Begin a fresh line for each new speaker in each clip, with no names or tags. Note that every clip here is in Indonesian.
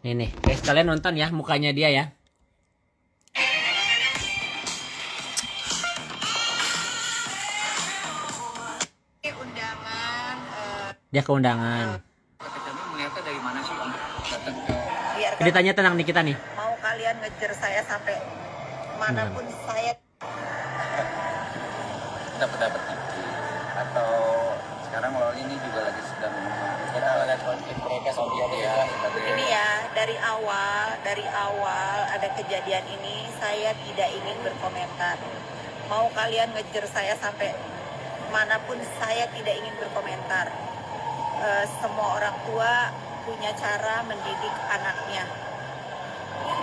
Nih guys, kalian nonton ya mukanya dia ya.
Undangan
Dia ke undangan.
kami melihatnya dari mana sih Om datang ke biarkan
Ditanya tentang Nikita nih.
mau kalian ngejar saya sampai manapun saya
dapat atau sekarang lo ini juga lagi sedang kita lihat konflik mereka sama dia sebagai
ini ya dari awal ada kejadian ini saya tidak ingin berkomentar. Mau kalian ngejar saya sampai manapun saya tidak ingin berkomentar. Semua orang tua punya cara mendidik anaknya.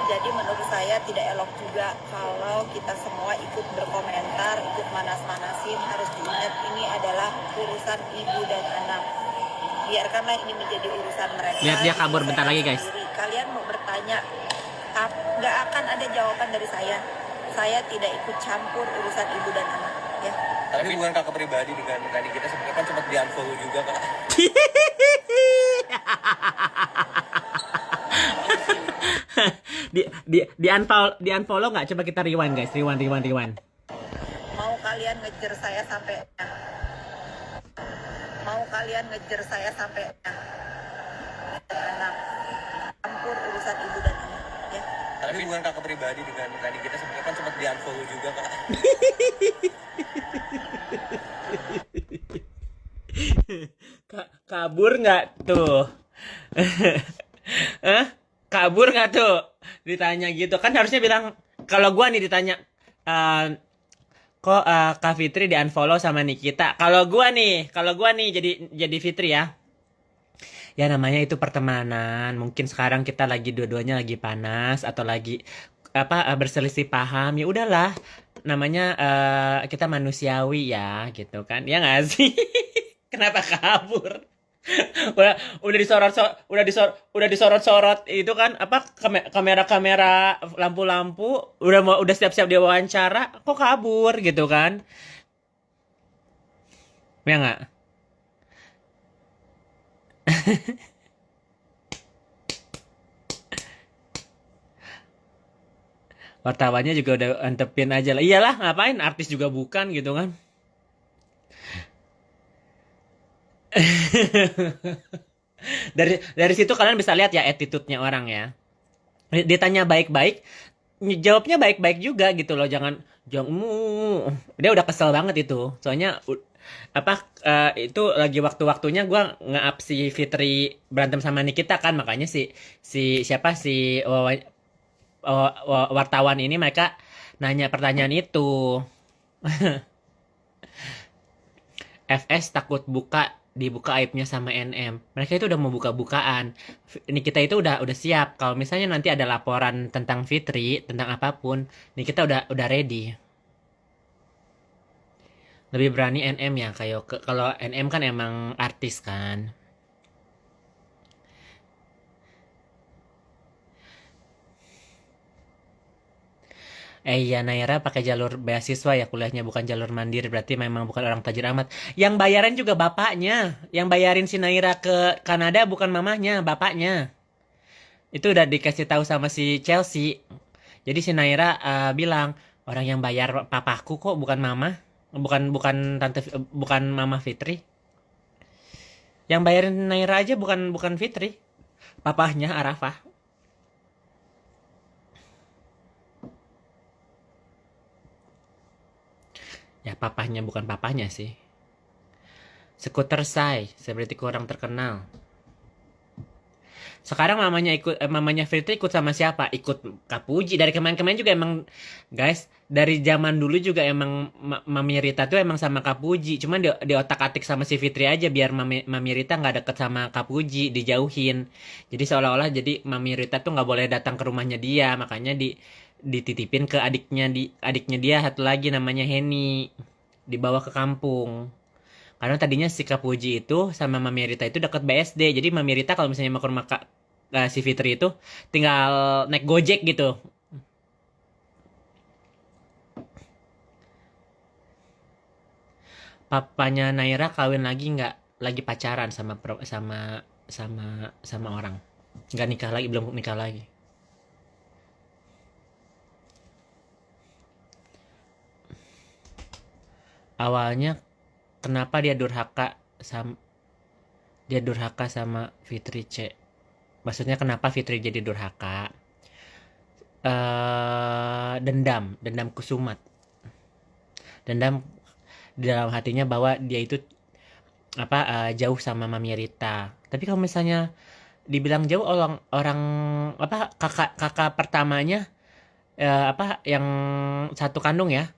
Jadi menurut saya tidak elok juga kalau kita semua ikut berkomentar, ikut manas-manasin. Harus diingat ini adalah urusan ibu dan anak. Biarkanlah ini menjadi urusan mereka.
Lihat dia kabur bentar lagi guys.
Kalian mau bertanya, nggak akan ada jawaban dari saya. Saya tidak ikut campur urusan ibu dan anak. Ya.
tapi bukan kakak pribadi dengan kita sebenarnya kan sempat di unfollow juga kak.
Di unfollow nggak? Coba kita rewind guys, rewind.
Mau kalian ngejar saya sampai anak campur urusan ibu dan anak ya.
Tapi bukan kakak pribadi dengan kita sebenarnya kan sempat di unfollow juga kak.
Kabur nggak tuh? Kabur nggak tuh? Ditanya gitu kan harusnya bilang, kalau gua nih ditanya, kok Kak Fitri di unfollow sama Nikita. Kalau gua nih jadi Fitri ya. Ya namanya itu pertemanan. Mungkin sekarang kita lagi dua-duanya lagi panas atau lagi berselisih paham. Ya udahlah. Namanya kita manusiawi ya gitu kan. Ya nggak sih? Kenapa kabur? udah disorot-sorot itu kan kamera lampu-lampu udah siap-siap dia wawancara, kok kabur gitu kan? Ya nggak? Wartawannya juga udah antepin aja lah. Iyalah, ngapain, artis juga bukan gitu kan. dari situ kalian bisa lihat ya attitude-nya orang ya. Ditanya baik-baik, jawabnya baik-baik juga gitu loh. Jangan dia udah kesel banget itu. Soalnya itu lagi waktu-waktunya gue nge-up si Fitri berantem sama Nikita kan, makanya si wartawan ini mereka nanya pertanyaan itu. FS takut dibuka aibnya sama NM. Mereka itu udah mau buka-bukaan. Nikita itu udah siap. Kalau misalnya nanti ada laporan tentang Fitri, tentang apapun, Nikita udah ready. Lebih berani NM ya, kayak kalau NM kan emang artis kan. Iya, Naira pakai jalur beasiswa ya kuliahnya, bukan jalur mandiri, berarti memang bukan orang tajir amat. Yang bayarin juga bapaknya, yang bayarin si Naira ke Kanada bukan mamahnya, bapaknya. Itu udah dikasih tahu sama si Chelsea. Jadi si Naira bilang, orang yang bayar papaku kok, bukan mama, bukan mama Fitri. Yang bayarin Naira aja bukan Fitri, papahnya Arafah. Ya papahnya bukan papahnya sih. Skuter Sai, seperti kurang terkenal. Sekarang mamanya Fitri ikut sama siapa? Ikut Kapuji. Dari kemarin-kemarin juga emang, guys, dari zaman dulu juga emang Mami Rita tuh emang sama Kapuji. Cuman di otak-atik sama si Fitri aja biar Mami Rita nggak deket sama Kapuji, dijauhin. Jadi seolah-olah jadi Mami Rita tuh nggak boleh datang ke rumahnya dia, makanya dititipin ke adiknya dia satu lagi namanya Henny, dibawa ke kampung. Karena tadinya si Kapuji itu sama Mami Rita itu dekat BSD. Jadi Mami Rita kalau misalnya mau ke rumah si Fitri itu tinggal naik Gojek gitu. Papanya Naira kawin lagi nggak? Lagi pacaran sama sama orang. Nggak nikah lagi, belum nikah lagi. Awalnya kenapa dia durhaka sama Fitri C? Maksudnya kenapa Fitri jadi durhaka? Dendam kusumat. Dendam di dalam hatinya bahwa dia itu jauh sama Mami Rita. Tapi kalau misalnya dibilang jauh, orang orang kakak pertamanya yang satu kandung ya,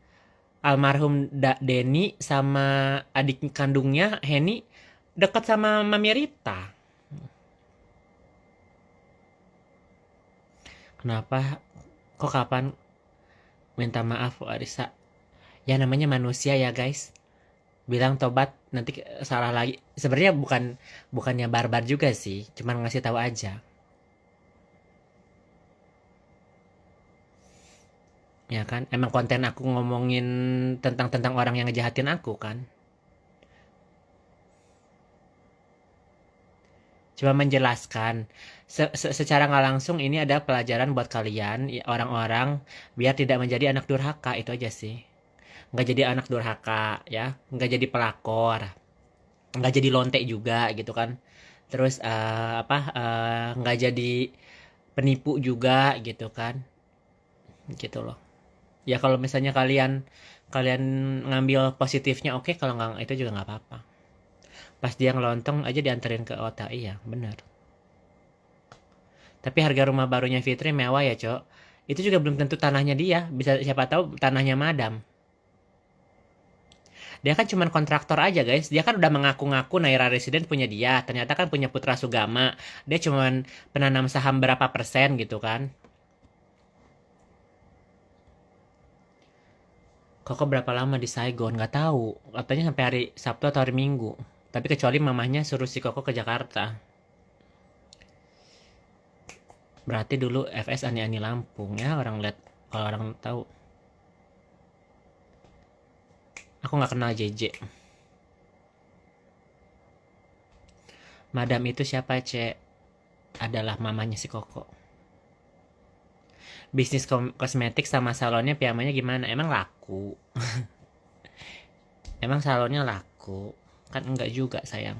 almarhum Denny sama adik kandungnya Henny dekat sama Mami Rita. Kenapa? Kok kapan minta maaf Arisa? Ya namanya manusia ya guys. Bilang tobat nanti salah lagi. Sebenarnya bukannya barbar juga sih, cuman ngasih tahu aja. Ya kan, emang konten aku ngomongin tentang orang yang ngejahatin aku kan. Cuma menjelaskan secara nggak langsung ini ada pelajaran buat kalian orang-orang biar tidak menjadi anak durhaka, itu aja sih. Nggak jadi anak durhaka ya, nggak jadi pelakor, nggak jadi lontek juga gitu kan. Terus nggak jadi penipu juga gitu kan, gitu loh. Ya kalau misalnya kalian ngambil positifnya oke, kalau nggak itu juga nggak apa-apa. Pas dia ngelontong aja dianterin ke OTA, iya benar. Tapi harga rumah barunya Fitri mewah ya cok. Itu juga belum tentu tanahnya dia, bisa siapa tahu tanahnya madam. Dia kan cuma kontraktor aja guys. Dia kan udah mengaku-ngaku Naira Resident punya dia. Ternyata kan punya Putra Sugama. Dia cuma penanam saham berapa persen gitu kan. Koko berapa lama di Saigon? Gak tahu. Katanya sampai hari Sabtu atau hari Minggu. Tapi kecuali mamahnya suruh si Koko ke Jakarta. Berarti dulu FS Ani-Ani Lampung ya, orang lihat, kalau orang tahu. Aku nggak kenal JJ. Madam itu siapa, Cek? Adalah mamanya si Koko. Bisnis kosmetik sama salonnya piyamanya gimana? Emang laku? Emang salonnya laku? Kan enggak juga sayang.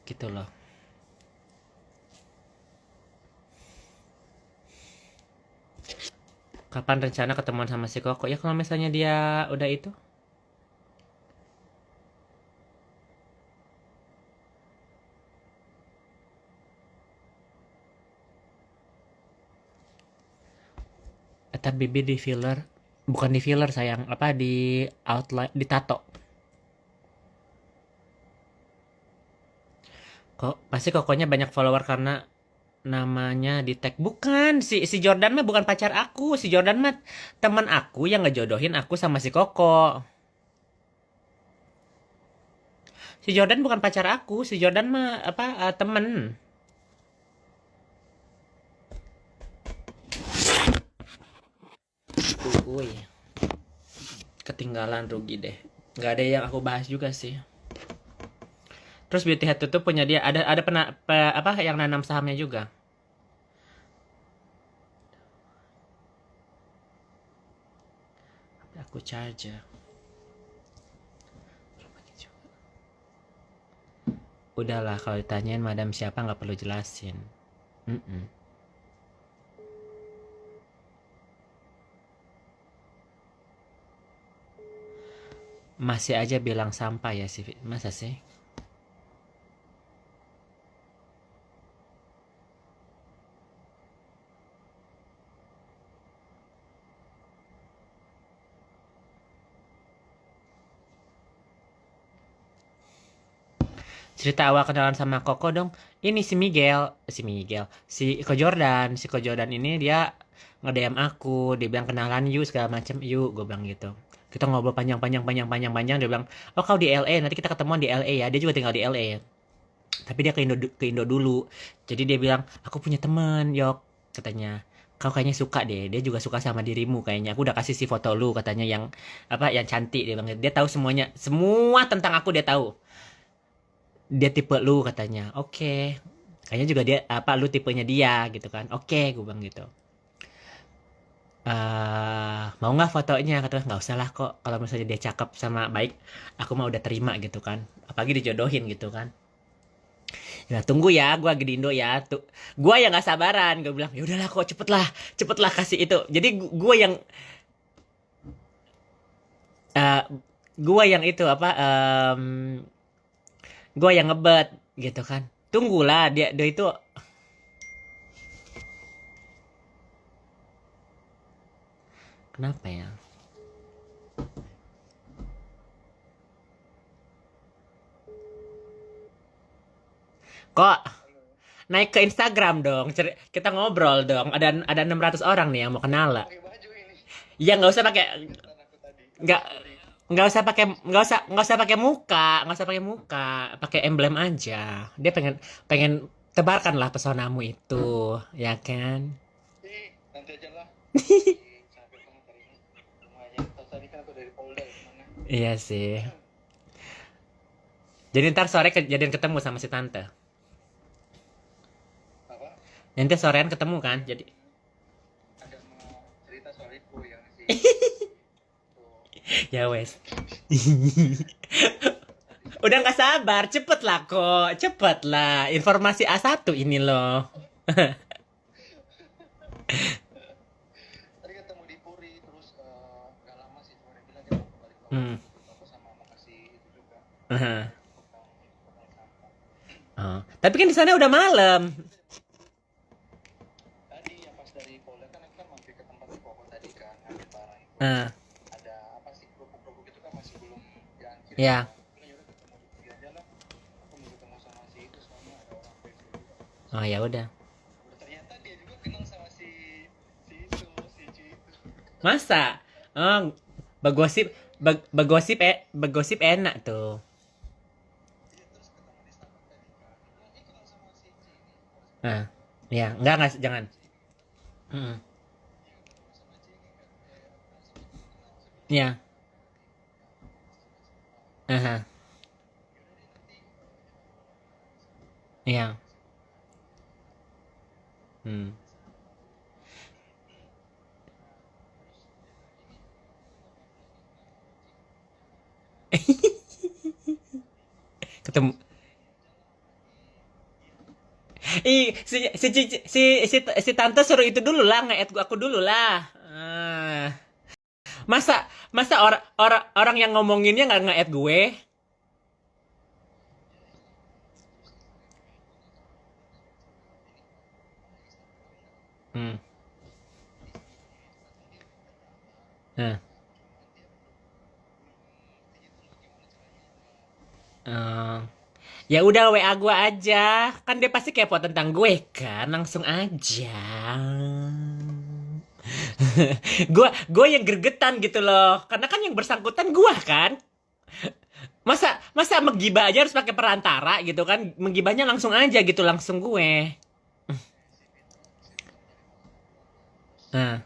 Gitu loh. Kapan rencana ketemuan sama si Koko? Ya kalau misalnya dia udah itu. Bibi di filler. Bukan di filler sayang. Di outline, di tato. Kok pasti Kokonya banyak follower karena namanya di tag. Bukan, si Jordan mah bukan pacar aku. Si Jordan mah teman aku yang ngejodohin aku sama si Koko. Si Jordan bukan pacar aku. Si Jordan mah temen. Uy, ketinggalan, rugi deh. Nggak ada yang aku bahas juga sih. Terus Beauty Head tuh punya dia, ada yang nanam sahamnya juga. Aku charger. Udahlah, kalau ditanyain madam siapa nggak perlu jelasin. Masih aja bilang sampah ya sih, masa sih? Cerita awal kenalan sama Koko dong. Ini si Ko Jordan ini dia nge-DM aku, dia bilang kenalan yuk segala macem, yuk gue bilang gitu. Kita ngobrol panjang, dia bilang, oh kau di LA, nanti kita ketemuan di LA ya. Dia juga tinggal di LA. Tapi dia ke Indo dulu. Jadi dia bilang, aku punya teman, Yok, katanya. kau kayaknya suka deh, dia juga suka sama dirimu kayaknya. Aku udah kasih si foto lu katanya yang apa yang cantik dia bang. Dia tahu semuanya, semua tentang aku dia tahu. Dia tipe lu katanya. Oke. Kayaknya juga dia apa lu tipenya dia gitu kan. Oke, gue bilang gitu. Mau nggak fotonya? Kata nggak usah lah kok. Kalau misalnya dia cakep sama baik, aku mah udah terima gitu kan. Apalagi dijodohin gitu kan. Ya tunggu ya, gue lagi di Indo ya. Tuh, gue yang nggak sabaran. Gue bilang, ya udahlah kok, cepetlah kasih itu. Jadi eh gue yang itu apa? Gue yang ngebet gitu kan. Tunggulah dia itu kenapa ya? Kok naik ke Instagram dong, kita ngobrol dong. Ada 600 orang nih yang mau kenal lah.
Pakai baju ini.
Ya nggak usah pakai
Kelihatan aku tadi.
nggak nggak usah pakai muka, nggak usah pakai muka, pakai emblem aja. Dia pengen pengen tebarkanlah pesonamu itu, ya kan?
Nanti aja lah. Sampai banget hari ini. Lumayan. Tadi kan aku dari Polda kemana?
Iya sih. Jadi ntar sore kejadian ketemu sama si tante.
Apa?
Nanti sorean ketemu kan? Jadi
Ada mau cerita soal itu yang si
ya wes. Udah nggak sabar, cepet lah kok, cepet lah. Informasi A1 ini loh.
tadi ketemu di Puri terus nggak lama sih cuma dia bilang dia mau balik ke
Hmm.
aku sama mau kasih itu juga
Aha.
potong sampah.
Oh. Tapi kan di sana udah malam.
Tadi yang pas dari Polda kan aku kan mampir ke tempat Koko tadi kan ngambil barang itu.
Ah,
Ada apa sih kerupuk-kerupuk itu kan masih belum diangkir.
ya.
Aku bilang yaudah ketemu di Puri aja lah. Aku mau ketemu sama si itu soalnya ada orang Facebook juga.
Oh ya udah.
Udah ternyata dia juga kenal sama si itu si Ci itu.
Masa? Oh, begosip, begosip enak tuh.
Iya terus ketemu di Starbucks tadi kan. Dia bilang kenal sama si Ci ini.
Nah, ya, enggak jangan. Mm-mm.
Sama Ci ini kan sama Ci kenal sebelum
Ya, aha, ya, hmm. Ketemu. Si tante suruh itu dulu lah, nge-add aku dulu lah. Masa masa orang yang ngomonginnya nggak nge-add gue? Hmm. Nah. Eh, ya udah WA gue aja. Kan dia pasti kepo tentang gue kan. Langsung aja. Gue yang gregetan gitu loh. Karena kan yang bersangkutan gue kan. Masa menggibah aja harus pakai perantara gitu kan. Menggibahnya langsung aja gitu langsung gue. Nah.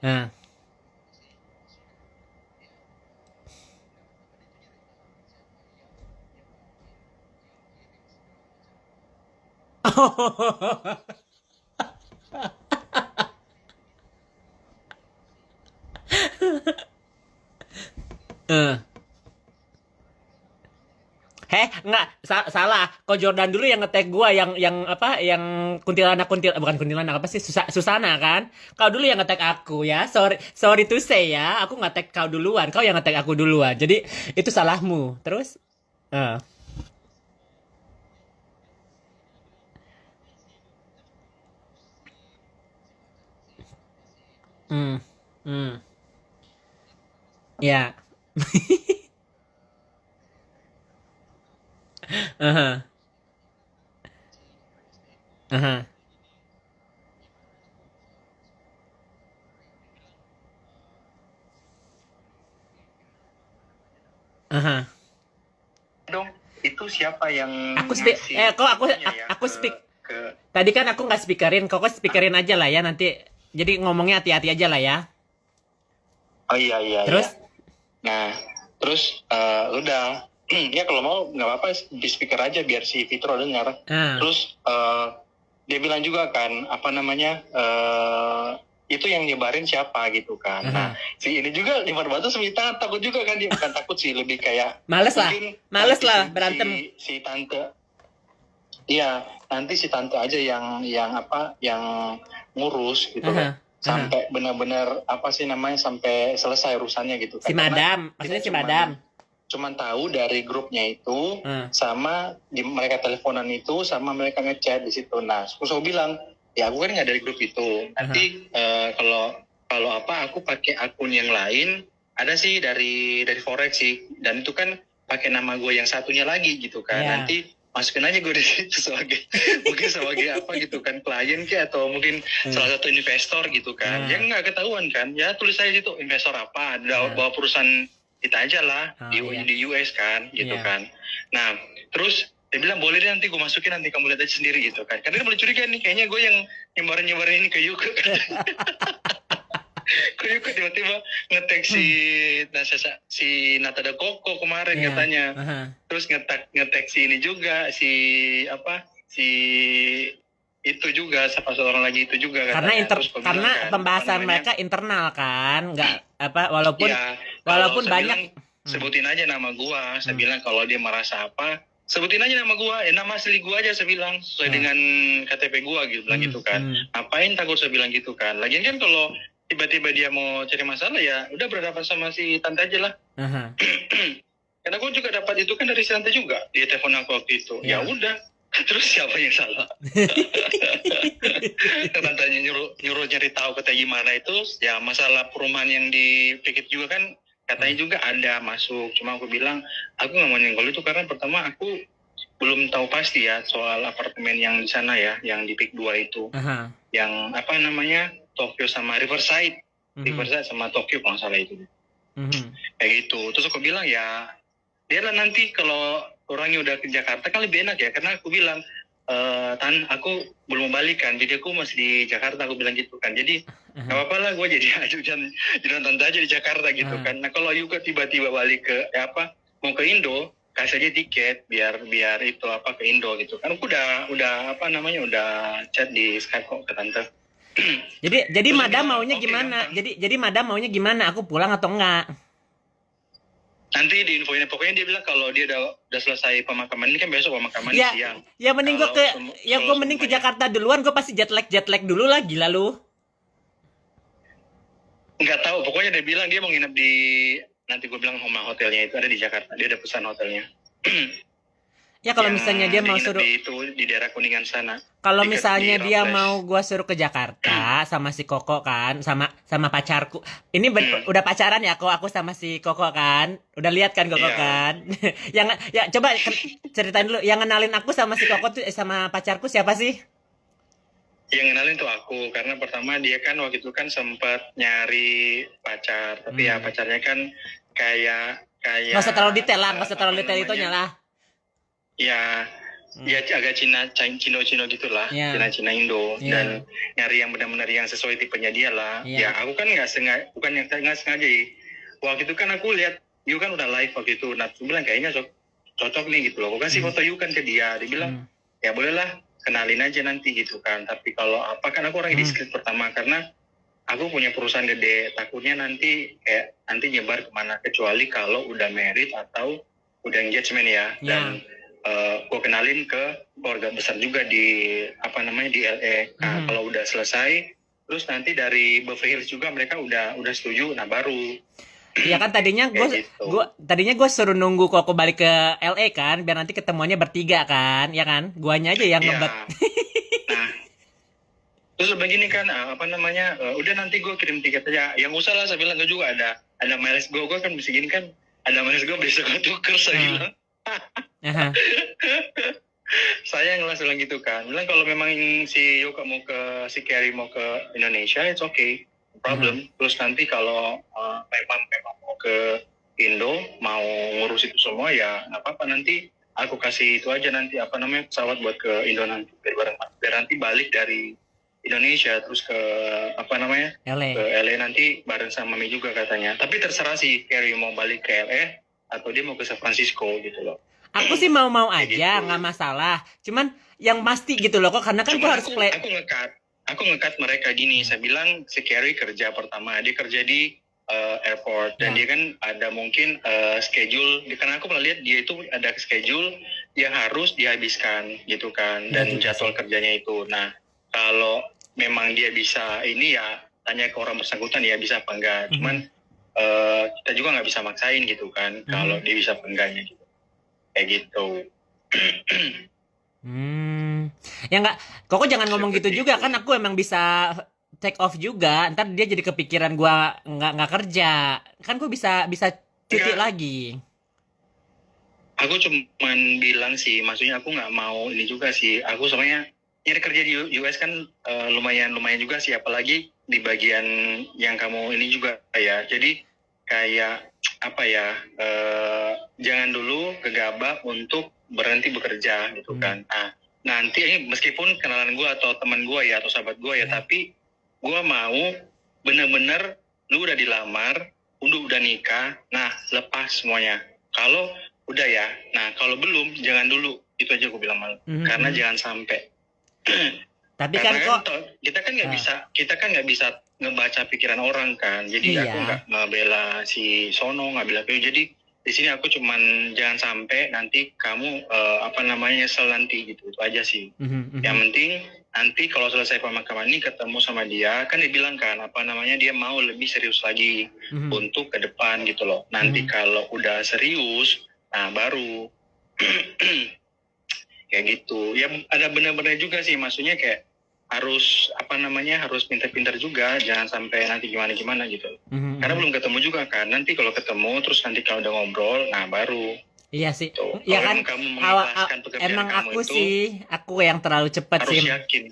Nah. Eh. Enggak, salah. Kok Jordan dulu yang nge-tag gua yang apa? Yang bukan kuntilanak apa sih? Susana kan? Kau dulu yang nge-tag aku ya. Sorry to say ya. Aku nge-tag kau duluan. Kau yang nge-tag aku duluan. Jadi itu salahmu. Terus eh. Hmm. Hmm. Ya. Aha. Aha. Aha.
Dong, itu siapa yang
Aku speak
ngasih
kok
itunya ya
aku speak
ke
Tadi kan aku nggak speakerin, Koko speakerin aja lah ya nanti. Jadi ngomongnya hati-hati aja lah ya.
Oh iya iya
Terus?
iya. Nah, terus udah ya kalau mau nggak apa-apa di speaker aja biar si Fitro dengar. Terus dia bilang juga kan apa namanya itu yang nyebarin siapa gitu kan. Nah, si ini juga Limar Batu Semita takut juga kan, dia bukan takut sih, lebih kayak
Males lah
nanti
berantem.
si tante. Iya, nanti si tante aja yang ngurus gitu loh. Sampai benar-benar apa sih namanya sampai selesai urusannya gitu kan.
Si Madam, maksudnya si Madam.
Cuman tahu dari grupnya itu sama mereka teleponan itu sama mereka ngechat di situ. Nah, aku bilang, ya aku kan nggak dari grup itu. Nanti kalau apa aku pakai akun yang lain, ada sih dari Forex sih, dan itu kan pakai nama gue yang satunya lagi gitu kan. Nanti masukin aja gue di situ sebagai apa gitu kan, klien kayak atau mungkin salah satu investor gitu kan. Ya nggak ketahuan kan, ya tulis aja situ investor apa, bawa perusahaan kita aja lah di US kan gitu kan. Nah terus dia bilang boleh deh nanti gue masukin, nanti kamu lihat aja sendiri gitu kan, karena dia mulai curiga nih kayaknya gue yang nyebarin ini ke Yuka. Kok Yuka tiba-tiba nge-tag si Natada Koko kemarin katanya. Terus nge-tag si ini juga, si itu juga, siapa seorang lagi itu juga
katanya. Karena
kan,
pembahasan mereka internal kan, nggak apa walaupun banyak
sebutin aja nama gua. Saya bilang kalau dia merasa apa, sebutin aja nama gua, nama asli gua aja saya bilang sesuai dengan KTP gua gitu, bilang gitu kan. Ngapain takut, saya bilang gitu kan. Lagian kan kalau tiba-tiba dia mau cari masalah ya udah berhadapan sama si tante aja lah. Karena gua juga dapat itu kan dari si tante juga, dia telepon aku waktu itu. Ya udah, terus siapa yang salah? Tantanya nyuruh nyari tahu kata gimana itu, ya masalah perumahan yang dipikir juga kan katanya juga ada masuk. Cuma aku bilang aku nggak mau nyenggol itu karena pertama aku belum tahu pasti ya soal apartemen yang di sana ya, yang di Pik 2 itu, yang apa namanya Tokyo sama Riverside, Riverside sama Tokyo kalau nggak salah itu. Kayak gitu. Terus aku bilang ya biarlah nanti kalau orangnya udah ke Jakarta kan lebih enak ya, karena aku bilang aku belum balik kan, jadi aku masih di Jakarta, aku bilang gitu kan. Jadi nggak apa-apa lah gue jadi ajudan tante aja di Jakarta gitu kan. Nah kalau juga tiba-tiba balik ke mau ke Indo, kasih aja tiket biar itu ke Indo gitu kan. Aku udah apa namanya udah chat di Skype kok ke tante.
Jadi Madam maunya gimana? Jadi Madam maunya gimana? Aku pulang atau enggak?
Nanti diinfoin, pokoknya dia bilang kalau dia udah selesai pemakaman ini kan besok pemakaman siang.
Ya mending gue mending ke Jakarta duluan, gue pasti jet lag dulu lah, gila lu.
Nggak tahu, pokoknya dia bilang dia mau nginep di, nanti gue bilang rumah hotelnya itu ada di Jakarta, dia ada pesan hotelnya.
Ya kalau misalnya dia mau suruh
di daerah Kuningan sana.
Kalau misalnya dia mau gua suruh ke Jakarta sama si Koko kan, sama pacarku. Ini udah pacaran ya aku sama si Koko kan. Udah lihat kan Koko kan. Yang coba ceritain dulu, yang kenalin aku sama si Koko tuh sama pacarku siapa sih?
Yang kenalin tuh aku, karena pertama dia kan waktu itu kan sempat nyari pacar, tapi ya pacarnya kan kayak
nggak usah terlalu detail lah, nggak usah terlalu detail itu nyala.
Ya agak Cina gitulah, Cina Indo, dan nyari yang benar-benar yang sesuai tipenya dia lah. Ya aku kan nggak sengaja ya. Waktu itu kan aku lihat Yu kan udah live waktu itu, nah aku bilang kayaknya cocok nih gitu loh. Aku kasih foto Yu kan ke dia bilang ya bolehlah kenalin aja nanti gitu kan. Tapi kalau apa kan aku orang diskret pertama, karena aku punya perusahaan gede, takutnya nanti nyebar kemana, kecuali kalau udah married atau udah engagement ya. Dan gue kenalin ke keluarga besar juga di di LA. Nah, kalau udah selesai, terus nanti dari Beverly Hills juga mereka udah setuju, nah baru.
Iya kan tadinya gue suruh nunggu kok balik ke LA kan, biar nanti ketemuannya bertiga kan, ya kan? Guanya aja yang ngebet.
Nah, terus begini kan udah nanti gue kirim tiket aja. Yang usah lah, saya bilang gue juga ada miles gue kan bisa gini kan, ada miles gue bisa gue tuker, saya bilang. Saya ngelas bilang gitu kan, bilang kalau memang si Carrie mau ke Indonesia, it's okay, no problem. Terus nanti kalau memang mau ke Indo, mau ngurus itu semua ya nggak apa-apa, nanti aku kasih itu aja nanti apa namanya pesawat buat ke Indo nanti biar nanti balik dari Indonesia terus ke apa namanya ke
LA.
LA nanti bareng sama Mami juga katanya. Tapi terserah sih Carrie mau balik ke LA atau dia mau ke San Francisco gitu loh.
Aku sih mau-mau
Kayak
aja,
gitu.
nggak masalah. Cuman yang pasti gitu loh kok, karena kan gue
Cuma
harus play.
aku ngekat mereka gini. Saya bilang si Carrie kerja pertama, dia kerja di airport dan
Ya.
dia kan ada mungkin schedule. Karena aku pernah lihat dia itu ada schedule yang harus dihabiskan gitu kan
Ya
dan
juga
jadwal
sih.
kerjanya itu. Nah kalau memang dia bisa ini ya tanya ke orang bersangkutan ya bisa apa enggak. Cuman kita juga nggak bisa maksain gitu kan kalau dia bisa apa enggaknya gitu. Kayak gitu.
Ya nggak, kok jangan ngomong gitu juga kan, aku emang bisa take off juga. Ntar dia jadi kepikiran gua nggak kerja, kan gua bisa cuti
Enggak.
lagi.
Aku cuman bilang sih, maksudnya aku nggak mau ini juga sih. Aku sebenarnya nyari kerja di US kan lumayan juga sih, apalagi di bagian yang kamu ini juga ya. Jadi kayak apa ya, jangan dulu gegabah untuk berhenti bekerja gitu kan. Nah, nanti ini meskipun kenalan gue atau teman gue ya atau sahabat gue ya, tapi gue mau bener-bener lu udah dilamar, udah nikah, nah lepas semuanya. Kalau udah ya, nah kalau belum jangan dulu, itu aja gue bilang malu. Karena jangan sampai.
Tapi
Karena
kan kok
kita kan nggak bisa ngebaca pikiran orang kan. Jadi
Iya.
aku nggak ngebela si Sono, nggak bela Pio. Jadi di sini aku cuman jangan sampai nanti kamu apa namanya nyesel nanti gitu. Itu aja sih. Yang penting nanti kalau selesai pemakaman ini ketemu sama dia, kan dia bilang kan apa namanya dia mau lebih serius lagi untuk ke depan gitu loh. Nanti kalau udah serius, nah baru kayak gitu. Ya ada benar-benar juga sih, maksudnya kayak harus apa namanya harus pintar-pintar juga, jangan sampai nanti gimana gitu. Karena belum ketemu juga kan. Nanti kalau ketemu terus nanti kalau udah ngobrol, nah baru.
Iya sih.
Tuh.
Ya
Kalau
kan
emang kamu mengikhlaskan pekerjaan
emang
kamu
aku
itu,
sih, aku yang terlalu cepat
harus
sih.
yakin.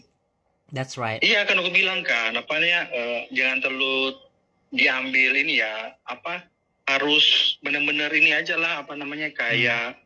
That's right.
Iya kan aku bilang kan, apa namanya jangan terlalu diambil ini ya, apa harus benar-benar ini aja lah, apa namanya kayak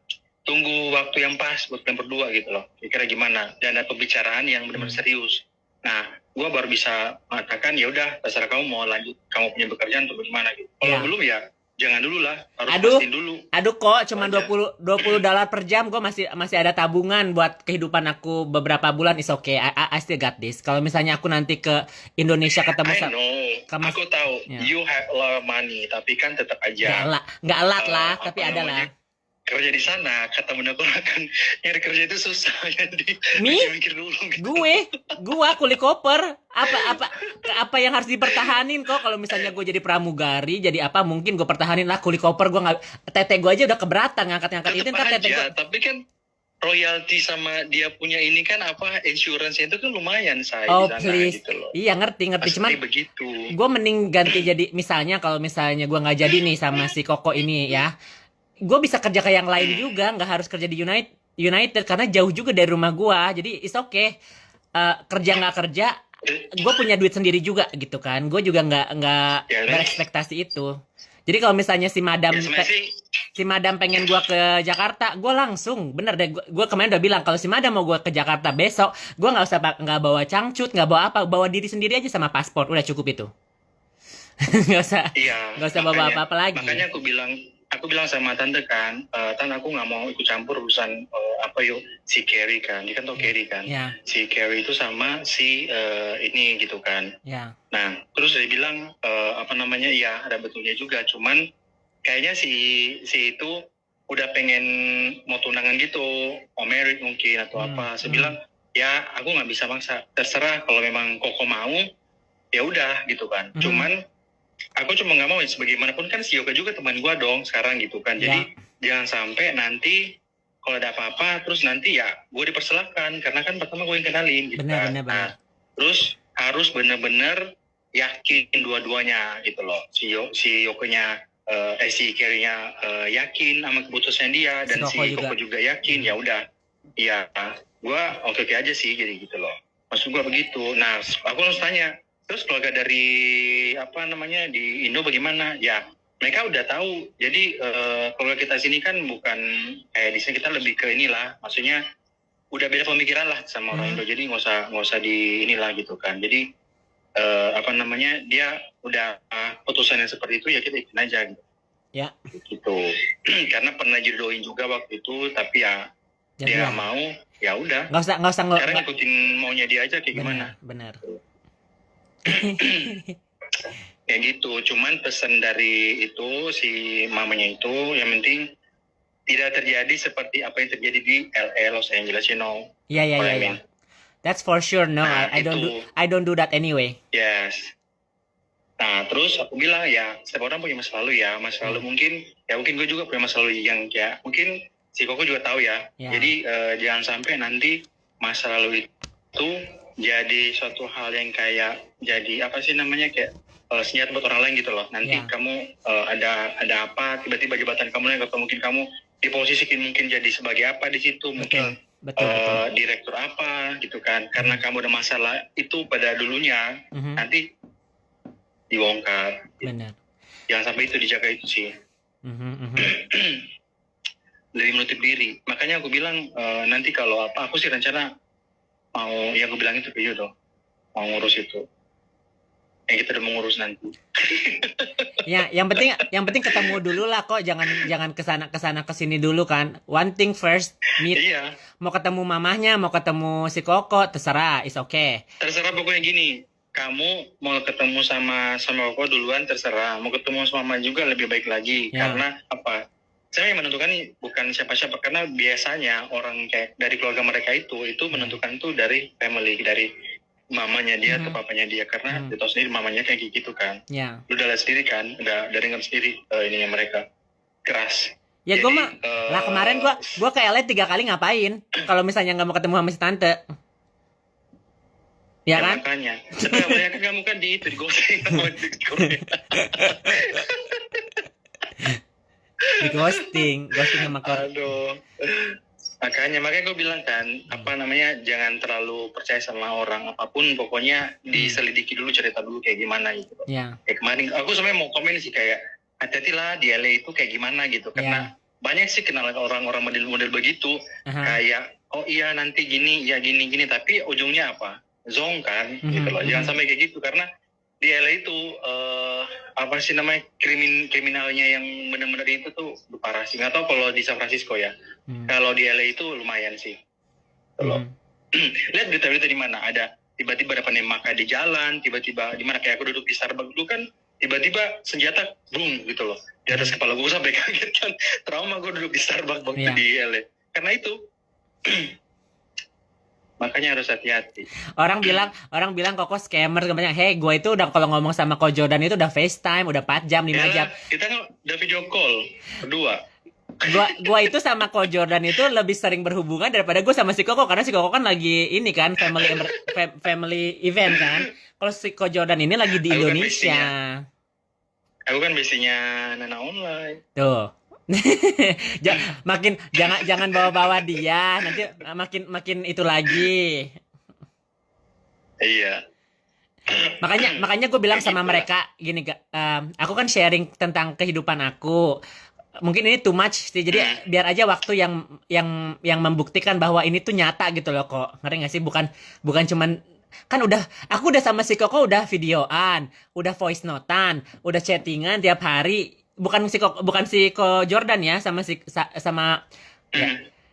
tunggu waktu yang pas buat kalian berdua gitu loh. Kira-kira gimana? Dan ada pembicaraan yang benar-benar serius. Nah, gue baru bisa mengatakan ya udah terserah kamu mau lanjut kamu punya pekerjaan atau bagaimana gitu. Kalau
Ya.
belum ya jangan dulu lah, harus
Aduh.
pastiin dulu.
Aduh kok cuma
Aja.
$20 per jam, gue masih ada tabungan buat kehidupan aku beberapa bulan. Is okay, I still got this. Kalau misalnya aku nanti ke Indonesia ketemu
I know, aku tahu
Ya.
you have a lot of money, tapi kan tetap aja
nggak alat lah,
apa
tapi ada lah.
namanya, kerja di sana kata bunda kan nyari kerja itu susah. Jadi
Mi?
mikir dulu gitu.
Gua kuli koper. Apa yang harus dipertahanin kok? Kalau misalnya gue jadi pramugari, jadi apa? Mungkin gue pertahanin lah kuli koper. Gue nggak, tete gue aja udah keberatan ngangkat itu. Ntar
Tetap
tete gue.
aja, tapi kan royalti sama dia punya ini kan apa insurance itu kan lumayan saya
Oh
di sana
please.
gitu loh.
Iya ngerti.
Pasti
Cuman
begitu.
gue mending ganti jadi misalnya kalau misalnya gue nggak jadi nih sama si Koko ini ya, gue bisa kerja ke yang lain juga, nggak harus kerja di United karena jauh juga dari rumah gue. Jadi it's okay. Kerja nggak kerja, gue punya duit sendiri juga gitu kan. Gue juga nggak
Ya,
berekspektasi itu. Jadi kalau misalnya si madam
Ya, sebenarnya sih
si madam pengen gue ke Jakarta, gue langsung bener deh. Gue kemarin udah bilang kalau si madam mau gue ke Jakarta besok, gue nggak bawa cangcut, nggak bawa apa, bawa diri sendiri aja sama paspor, udah cukup itu. nggak usah bawa apa-apa lagi.
Makanya aku bilang sama tante kan, tante aku nggak mau ikut campur urusan apa yuk si Carrie kan, dia kan tau Carrie kan,
Ya,
si Carrie itu sama si ini gitu kan.
ya.
Nah terus dia bilang apa namanya ya ada betulnya juga, cuman kayaknya si itu udah pengen mau tunangan gitu, mau married mungkin atau apa. Saya bilang ya aku nggak bisa maksa, terserah kalau memang Koko mau ya udah gitu kan. Cuman aku cuma nggak mau sebagaimanapun kan si Yoga juga teman gue dong sekarang gitu kan. Jadi jangan sampai nanti kalau ada apa-apa terus nanti ya gue dipersalahkan karena kan pertama gue yang kenalin gitu kan.
Benar.
Nah, terus harus benar-benar yakin dua-duanya gitu loh. Si Yokonya si Carrie-nya yakin sama keputusan dia dan si Koko juga yakin. Ya udah, ya gue oke aja sih jadi gitu loh. Maksud gue begitu. Nah, aku harus tanya. Terus keluarga dari apa namanya di Indo bagaimana? Ya mereka udah tahu. Jadi kalau kita sini kan bukan kayak di sini, kita lebih ke inilah, maksudnya udah beda pemikiran lah sama orang Indo. Jadi nggak usah di inilah gitu kan. Jadi apa namanya, dia udah putusannya seperti itu, ya kita ikutin aja gitu.
Ya.
Gitu. Karena pernah jodohin juga waktu itu, tapi ya dia nggak mau, ya udah.
Nggak usah
Sekarang ikutin maunya dia aja kayak gimana.
Benar.
Kayak gitu. Cuman pesan dari itu si mamanya itu, yang penting tidak terjadi seperti apa yang terjadi di LA, Los Angeles, you know.
Iya. That's for sure. No,
Nah,
I don't do that anyway.
Yes. Nah, terus aku bilang ya, setiap orang punya masa lalu ya. Masa lalu mungkin gue juga punya masa lalu yang ya mungkin si Koko juga tahu ya. Jadi jangan sampai nanti masa lalu itu jadi suatu hal yang kayak jadi apa sih namanya, kayak senjata buat orang lain gitu loh. Nanti kamu ada apa, tiba-tiba jabatan kamu naik, atau mungkin kamu di posisi mungkin jadi sebagai apa di situ, mungkin direktur apa gitu kan. Karena kamu ada masalah itu pada dulunya, nanti dibongkar.
Benar.
Jangan sampai itu dijaga itu sih. Dari menutup diri. Makanya aku bilang nanti kalau apa, aku sih rencana mau, yang aku bilang itu kayak gitu, mau ngurus itu. Yang kita udah mengurus nanti.
Ya, yang penting ketemu dulu lah kok, jangan kesana kesini dulu kan. One thing first, meet.
Iya.
Mau ketemu mamahnya, mau ketemu si Koko, terserah, is okay.
Terserah pokoknya gini. Kamu mau ketemu sama Koko duluan, terserah. Mau ketemu sama Mama juga lebih baik lagi. Karena apa? Saya yang menentukan bukan siapa-siapa. Karena biasanya orang kayak dari keluarga mereka itu menentukan tuh dari family, dari mamanya dia atau papanya dia. Karena dia tahu sendiri mamanya kayak gitu kan. Lu udah lihat sendiri kan, udah dengar sendiri ininya mereka keras.
Ya gue mah lah, kemarin gue ke LA 3 kali ngapain? Kalau misalnya nggak mau ketemu sama si tante. Ya kan?
Makanya. Tapi kebanyakan kamu kan di ghosting sama di Korea.
Di ghosting sama Korea.
Aduh. Makanya gue bilang kan, apa namanya, jangan terlalu percaya sama orang apapun, pokoknya diselidiki dulu, cerita dulu kayak gimana gitu. Kayak kemarin aku sebenarnya mau komen sih, kayak hati-hatilah di LA itu kayak gimana gitu, karena banyak sih kenal orang-orang model-model begitu, kayak oh iya nanti gini, ya gini, tapi ujungnya apa? Zong kan, gitu loh. Jangan sampai kayak gitu, karena di LA itu apa sih namanya, kriminalnya yang benar-benar itu tuh parah sih. Nggak tahu kalau di San Francisco ya. Kalau di LA itu lumayan sih. Loh. Lihat berita-berita di mana ada tiba-tiba ada penembakan di jalan, tiba-tiba di mana, kayak aku duduk di Starbucks dulu kan, tiba-tiba senjata boom gitu loh di atas kepala gue, sampai kaget kan. Trauma gue duduk di Starbucks waktu di LA. Karena itu makanya harus hati-hati.
Orang bilang Koko scammer banyak. Hey, gue itu udah kalau ngomong sama Ko Jordan itu udah FaceTime, udah 4 jam, 5 jam.
Kita udah video call berdua.
Gua itu sama Ko Jordan itu lebih sering berhubungan daripada gue sama si Koko, karena si Koko kan lagi ini kan family event kan. Kalau si Ko Jordan ini lagi di Indonesia.
Aku kan basinya Nana Online.
Tuh. jangan bawa-bawa dia, nanti makin itu lagi.
Iya.
Makanya gue bilang sama mereka gini, aku kan sharing tentang kehidupan aku. Mungkin ini too much sih, jadi biar aja waktu yang membuktikan bahwa ini tuh nyata gitu loh kok. Ngerti nggak sih? Bukan cuman kan aku udah sama si Koko udah videoan, udah voice notan, udah chattingan tiap hari. Bukan si Ko Jordan ya, sama ya.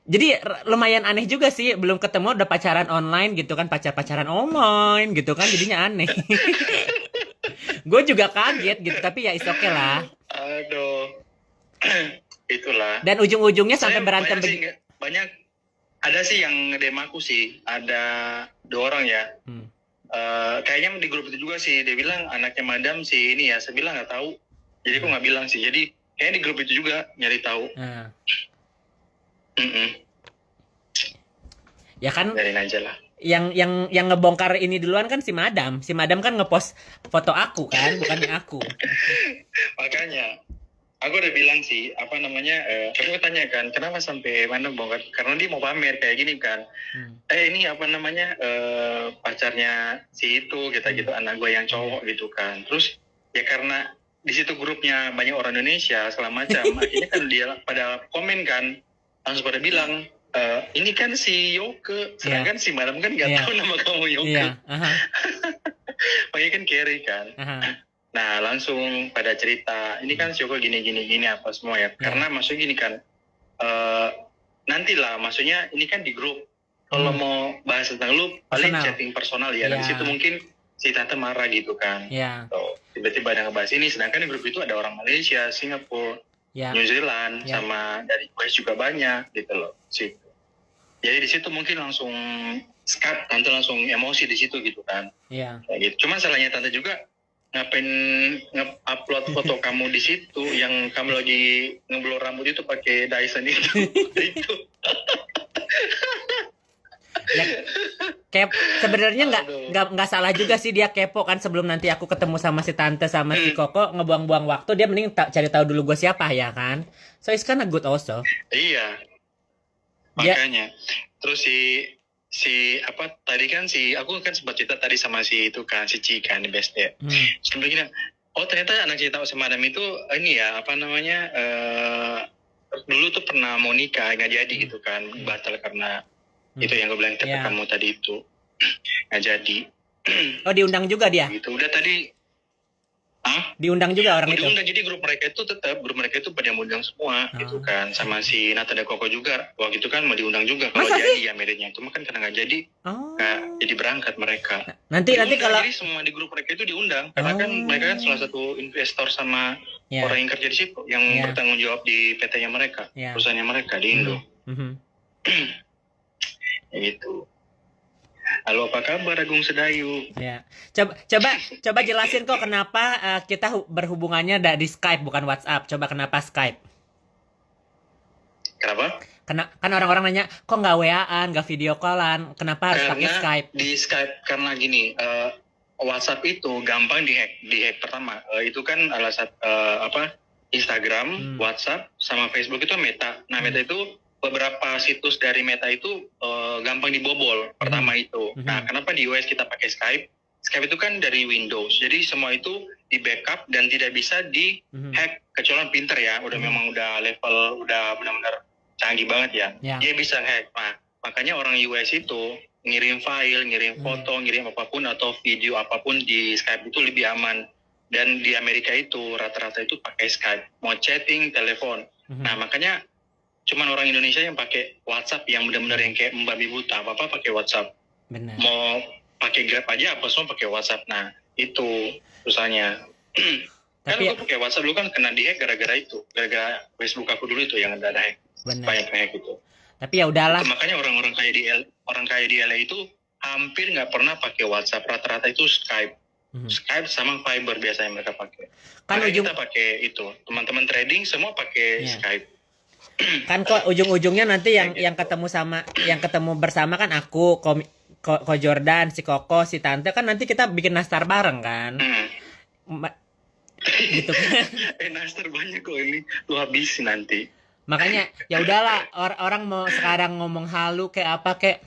Jadi lumayan aneh juga sih, belum ketemu udah pacaran online gitu kan, pacaran online gitu kan, jadinya aneh. Gue juga kaget gitu, tapi ya is okay lah.
Aduh. Itulah.
Dan ujung-ujungnya sampai berantem
banyak. Ada sih yang nge-DM aku sih, ada 2 orang ya. Kayaknya di grup itu juga sih, dia bilang anaknya madam si ini ya, saya bilang nggak tahu. Jadi aku nggak bilang sih. Jadi kayaknya di grup itu juga nyari tahu. Ya kan? Biarin aja lah.
Yang ngebongkar ini duluan kan si madam. Si madam kan ngepost foto aku kan, bukannya aku.
Makanya aku udah bilang sih, apa namanya, aku tanya kan, kenapa sampai mana bongkar? Karena dia mau pamer kayak gini kan. Ini apa namanya, pacarnya si itu, gitu, anak gue yang cowok gitu kan. Terus ya karena di situ grupnya banyak orang Indonesia segala macam. Akhirnya kan dia pada komen kan, langsung pada bilang, ini kan si Yoke, sedangkan si Madam kan nggak
Iya.
tahu nama kamu Yoke.
Iya, aha,
Makanya kan Carrie kan.
aha.
Nah langsung pada cerita, ini kan si Yoke gini apa semua ya. Karena maksudnya gini kan, nantilah maksudnya ini kan di grup. Kalau mau bahas tentang lu, paling
Personal.
chatting personal ya. Dan
Iya.
di situ mungkin si tante marah gitu kan.
Iya,
So, tiba-tiba ada ngebahas ini, sedangkan di grup itu ada orang Malaysia, Singapura,
iya.
New Zealand,
Ya.
sama dari US juga banyak gitu loh. Situ. Jadi di situ mungkin langsung Skype, tante langsung emosi di situ gitu kan.
Iya.
Kayak gitu. Cuman salahnya tante juga ngapain nge-upload foto kamu di situ yang kamu lagi ngeblur rambut itu pakai Dyson itu. Itu.
Ya, sebenarnya
Aduh.
nggak salah juga sih dia kepo kan sebelum nanti aku ketemu sama si tante sama si Koko ngebuang-buang waktu dia mending cari tahu dulu gue siapa ya kan. So it's kinda good also.
Iya.
Dia-
Makanya. Terus si apa tadi kan aku kan sempat cerita tadi sama si itu kan si Ci kan di BSD. Terus begini, oh ternyata anak cerita sama Madam itu ini ya apa namanya dulu tuh pernah mau nikah nggak jadi gitu kan, batal karena itu yang gue bilang ke
Iya.
kamu tadi itu nggak jadi.
Oh diundang juga dia.
Gitu. Udah tadi
Diundang juga orang itu.
diundang, jadi grup mereka itu pada mau undang semua gitu kan, sama si Nata dan Koko juga waktu itu kan mau diundang juga kalau
Masa
jadi ya meritnya, cuma kan karena nggak jadi
Oh.
nggak jadi berangkat mereka.
Nanti
Diundang,
kalau
jadi semua di grup mereka itu diundang karena kan
Oh.
mereka kan salah satu investor sama
ya.
orang yang kerja di situ yang
Ya.
bertanggung jawab di PT-nya mereka,
Ya.
perusahaannya mereka di Indo.
Mhm.
Ya gitu. Halo, apa kabar Agung Sedayu?
Ya. Coba jelasin kok kenapa kita berhubungannya di Skype bukan WhatsApp. Coba kenapa Skype?
Kenapa?
Kan orang-orang nanya, kok nggak WA-an, nggak video callan, kenapa harus pakai
Karena
Skype?
di Skype karena gini, WhatsApp itu gampang dihack pertama. Itu kan alasan Instagram, WhatsApp, sama Facebook itu Meta. Nah, Meta itu beberapa situs dari Meta itu gampang dibobol. Pertama itu. Nah, kenapa di US kita pakai Skype? Skype itu kan dari Windows. Jadi semua itu di backup dan tidak bisa di-hack kecuali yang pinter ya. Memang udah level udah benar-benar canggih banget ya. Dia bisa hack. Nah, makanya orang US itu ngirim file, ngirim foto, ngirim apapun atau video apapun di Skype itu lebih aman. Dan di Amerika itu rata-rata itu pakai Skype. Mau chatting, telepon. Nah, makanya cuman orang Indonesia yang pakai WhatsApp yang benar-benar yang kayak membabi buta, apa-apa pakai WhatsApp.
Benar.
Mau pakai Grab aja apa semua pakai WhatsApp. Nah, itu susahnya. Kan
Tapi
aku pakai WhatsApp dulu kan kena di-hack gara-gara itu. Gara-gara Facebook aku dulu itu yang ada hack.
benar.
Banyak hack itu.
Tapi ya udahlah.
Makanya orang kaya di LA itu hampir nggak pernah pakai WhatsApp. Rata-rata itu Skype. Skype sama Viber biasanya mereka pakai.
Kan
Makanya kita pakai itu. Teman-teman trading semua pakai Skype.
Kan kok ujung-ujungnya nanti yang ketemu bersama kan aku, Ko Jordan, si Koko, si Tante kan nanti kita bikin nastar bareng kan. Gitu kan.
Nastar banyak kok ini. Lu habisin nanti.
Makanya ya udahlah orang mau sekarang ngomong halu kayak apa kayak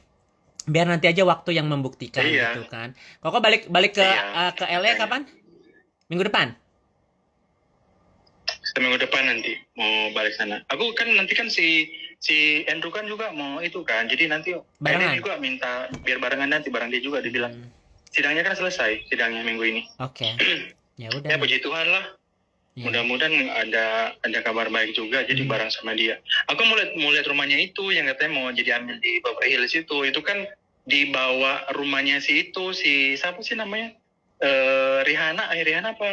biar nanti aja waktu yang membuktikan gitu kan. Koko balik ke LA kapan? Minggu depan.
Minggu depan nanti mau balik sana. Aku kan nanti kan si Andrew kan juga mau itu kan. Jadi nanti dia juga minta biar barengan nanti bareng dia juga dibilang. Sidangnya kan selesai, sidangnya minggu ini.
Oke. Ya udah.
Ya puji Tuhan lah. Mudah-mudahan ada kabar baik juga jadi bareng sama dia. Aku mau lihat rumahnya itu yang katanya mau jadi ambil di Beverly Hills itu. Itu kan dibawa rumahnya si siapa sih namanya? Rihanna apa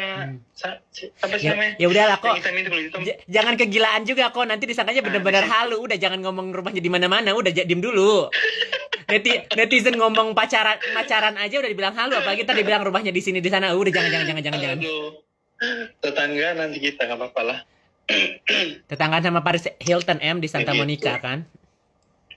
apa sih namanya?
Ya udahlah kok. Jangan kegilaan juga kok, nanti disangkanya benar-benar halu. Udah jangan ngomong rumahnya di mana-mana, udah diem dulu. Netizen ngomong pacaran aja udah dibilang halu, apalagi kita dibilang rumahnya di sini di sana. Udah jangan.
Aduh. Tetangga nanti kita enggak apa-apa lah.
Tetanggaan sama Paris Hilton di Santa Monica kan.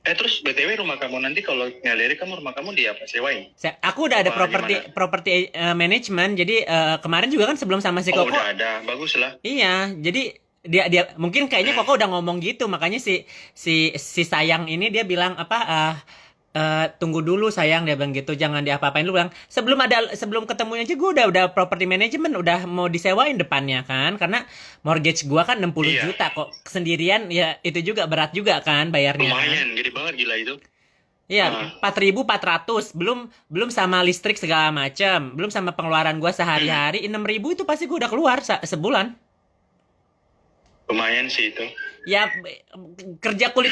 Terus BTW rumah kamu nanti kalau ngelirik rumah kamu di apa sewain?
Aku udah ada properti management. Jadi kemarin juga kan sebelum sama si Koko.
Udah ada, bagus lah.
Iya, jadi dia mungkin kayaknya Koko udah ngomong gitu, makanya si sayang ini dia bilang Tunggu dulu sayang, dia bilang gitu, jangan diapa-apain. Lu bilang sebelum ketemunya aja gue udah property management, udah mau disewain depannya kan, karena mortgage gua kan 60
Iya.
juta kok sendirian ya, itu juga berat juga kan bayarnya kan.
Lumayan, gede banget gila itu.
Iya, 4.400, belum sama listrik segala macam, belum sama pengeluaran gua sehari-hari. 6.000 itu pasti gua udah keluar sebulan.
Lumayan sih itu.
Ya kerja kulit